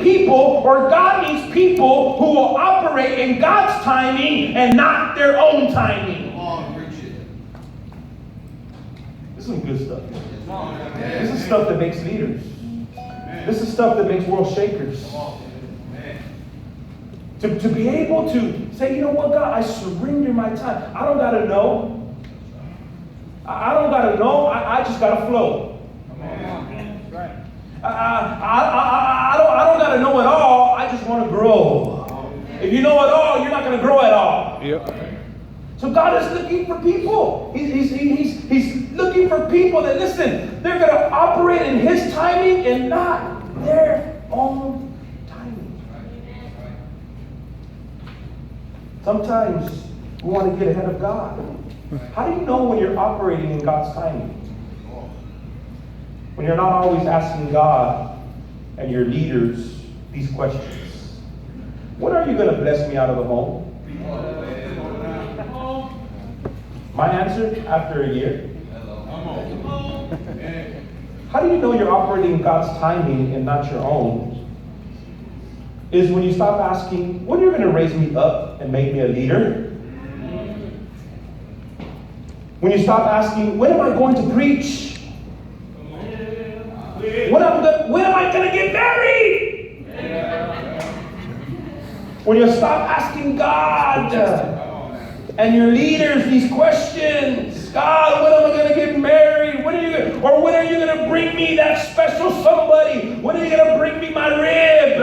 people, or God needs people who will operate in God's timing and not their own timing. This is some good stuff. This is stuff that makes leaders. This is stuff that makes world shakers. To be able to say, you know what, God, I surrender my time. I don't got to know. I don't got to know. I just got to flow. I don't got to know it all. I just want to grow. If you know it all, you're not going to grow at all. Yep. So God is looking for people. He's looking for people that, listen, they're going to operate in His timing and not their own timing. Sometimes we want to get ahead of God. How do you know when you're operating in God's timing? When you're not always asking God and your leaders these questions. When are you going to bless me out of the home? My answer, after a year. How do you know you're operating in God's timing and not your own? Is when you stop asking, when are you going to raise me up and make me a leader? When you stop asking, when am I going to preach? When am I going to get married? When you stop asking God and your leaders these questions, God, when am I going to get married? When are you going to bring me that special somebody? When are you going to bring me my rib?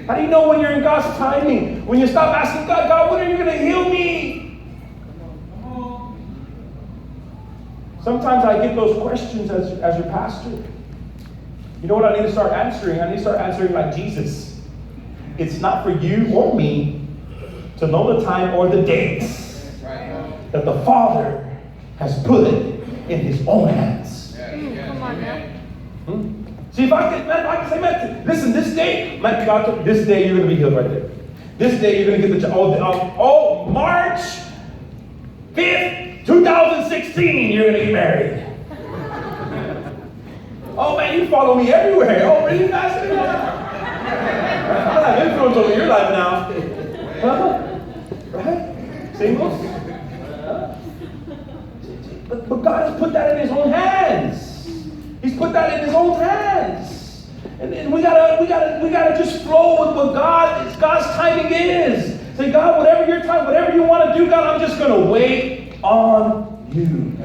How do you know when you're in God's timing? When you stop asking God, when are you going to heal me? Sometimes I get those questions as your pastor. You know what I need to start answering? I need to start answering like Jesus. It's not for you or me to know the time or the dates that the Father has put in His own hands. Come on now. See, if I can say, man, listen, this day, this day you're going to be healed right there. This day you're going to get the job. March 5th, 2016, you're going to get married. Oh, man, you follow me everywhere. Oh, really, Pastor? I have influence over your life now. Huh? Right? Singles? But God has put that in His own hands. He's put that in His own hands. And we gotta just flow with what God's timing is. Say, God, whatever your time, whatever you want to do, God, I'm just gonna wait on you.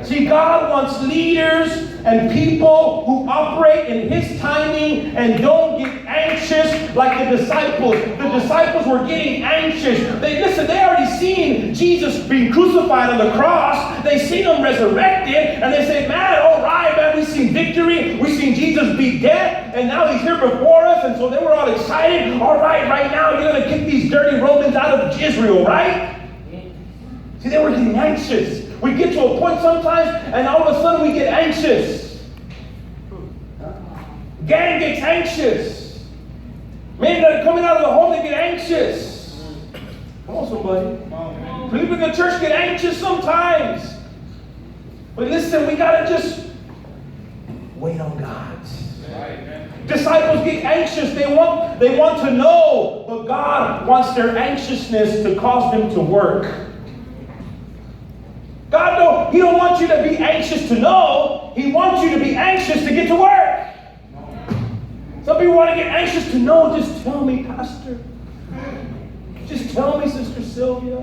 See, God wants leaders and people who operate in His timing and don't get anxious like the disciples. The disciples were getting anxious. They already seen Jesus being crucified on the cross. They seen Him resurrected, and they say, man, all right, man, we've seen victory. We've seen Jesus be dead, and now He's here before us. And so they were all excited. All right now, you're going to kick these dirty Romans out of Israel, right? See, they were getting anxious. We get to a point sometimes, and all of a sudden we get anxious. Gang gets anxious. Men that are coming out of the home, they get anxious. Come on, somebody. People in the church get anxious sometimes. But listen, we got to just wait on God. Disciples get anxious. They want to know, but God wants their anxiousness to cause them to work. God, He don't want you to be anxious to know. He wants you to be anxious to get to work. Some people want to get anxious to know. Just tell me, Pastor. Just tell me, Sister Sylvia.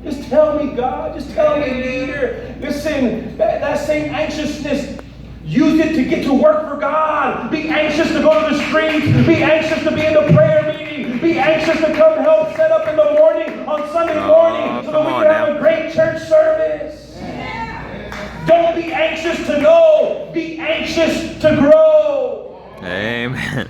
Just tell me, God. Just tell me, leader. Listen, that same anxiousness, use it to get to work for God. Be anxious to go to the streets. Be anxious to be in the prayer meeting. Be anxious to come help set up in the morning on Sunday morning so that we can have a great church service. Don't be anxious to know. Be anxious to grow. Amen.